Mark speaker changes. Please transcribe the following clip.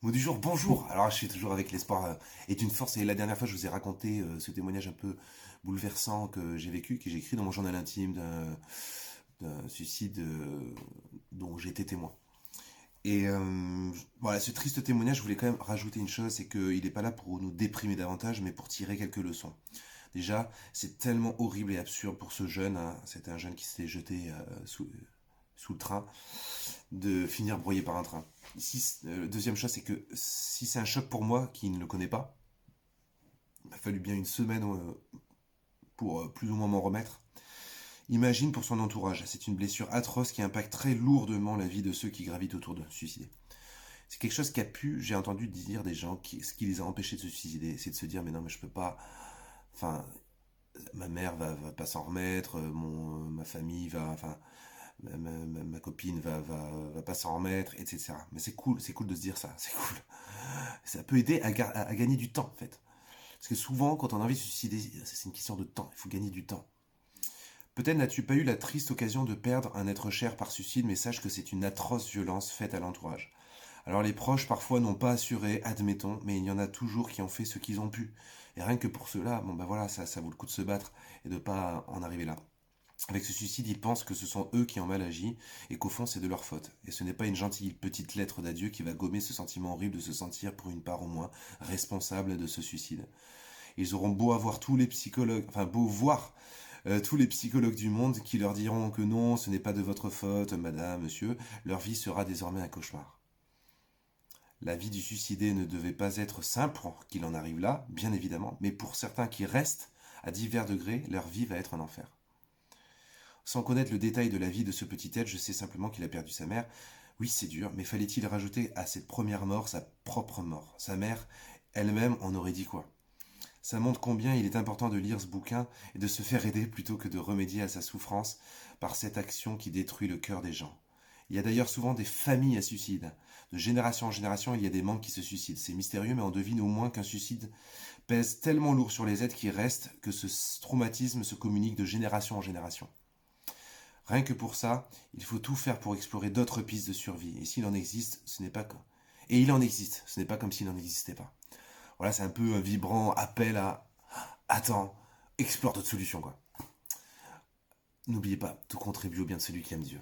Speaker 1: Mot du jour, bonjour. Alors, je suis toujours avec l'espoir est une force. Et la dernière fois, je vous ai raconté ce témoignage un peu bouleversant que j'ai vécu, que j'ai écrit dans mon journal intime d'un suicide dont j'ai été témoin. Et voilà, ce triste témoignage, je voulais quand même rajouter une chose, c'est qu'il n'est pas là pour nous déprimer davantage, mais pour tirer quelques leçons. Déjà, c'est tellement horrible et absurde pour ce jeune, hein. C'était un jeune qui s'était jeté sous le train, de finir broyé par un train. Deuxième chose, c'est que si c'est un choc pour moi qui ne le connais pas, il m'a fallu bien une semaine pour plus ou moins m'en remettre. Imagine pour son entourage, c'est une blessure atroce qui impacte très lourdement la vie de ceux qui gravitent autour de se suicider. C'est quelque chose j'ai entendu dire des gens, ce qui les a empêchés de se suicider, c'est de se dire mais non mais je peux pas, enfin ma mère va pas s'en remettre, ma famille va, enfin ma copine va pas s'en remettre, etc. Mais c'est cool de se dire ça, c'est cool. Ça peut aider à gagner du temps, en fait. Parce que souvent, quand on a envie de se suicider, c'est une question de temps, il faut gagner du temps. Peut-être n'as-tu pas eu la triste occasion de perdre un être cher par suicide, mais sache que c'est une atroce violence faite à l'entourage. Alors les proches parfois n'ont pas assuré, admettons, mais il y en a toujours qui ont fait ce qu'ils ont pu. Et rien que pour cela, bon ben voilà, ça vaut le coup de se battre et de pas en arriver là. Avec ce suicide, ils pensent que ce sont eux qui ont mal agi et qu'au fond c'est de leur faute. Et ce n'est pas une gentille petite lettre d'adieu qui va gommer ce sentiment horrible de se sentir, pour une part au moins, responsable de ce suicide. Ils auront beau avoir tous les psychologues, enfin beau voir tous les psychologues du monde qui leur diront que non, ce n'est pas de votre faute, madame, monsieur, leur vie sera désormais un cauchemar. La vie du suicidé ne devait pas être simple pour qu'il en arrive là, bien évidemment, mais pour certains qui restent, à divers degrés, leur vie va être un enfer. Sans connaître le détail de la vie de ce petit être, je sais simplement qu'il a perdu sa mère. Oui, c'est dur, mais fallait-il rajouter à cette première mort sa propre mort? Sa mère, elle-même, en aurait dit quoi? Ça montre combien il est important de lire ce bouquin et de se faire aider plutôt que de remédier à sa souffrance par cette action qui détruit le cœur des gens. Il y a d'ailleurs souvent des familles à suicide. De génération en génération, il y a des membres qui se suicident. C'est mystérieux, mais on devine au moins qu'un suicide pèse tellement lourd sur les êtres qui restent que ce traumatisme se communique de génération en génération. Rien que pour ça, il faut tout faire pour explorer d'autres pistes de survie. Et s'il en existe, ce n'est pas comme... Et il en existe, ce n'est pas comme s'il n'en existait pas. Voilà, c'est un peu un vibrant appel à... Attends, explore d'autres solutions, quoi. N'oubliez pas, tout contribue au bien de celui qui aime Dieu.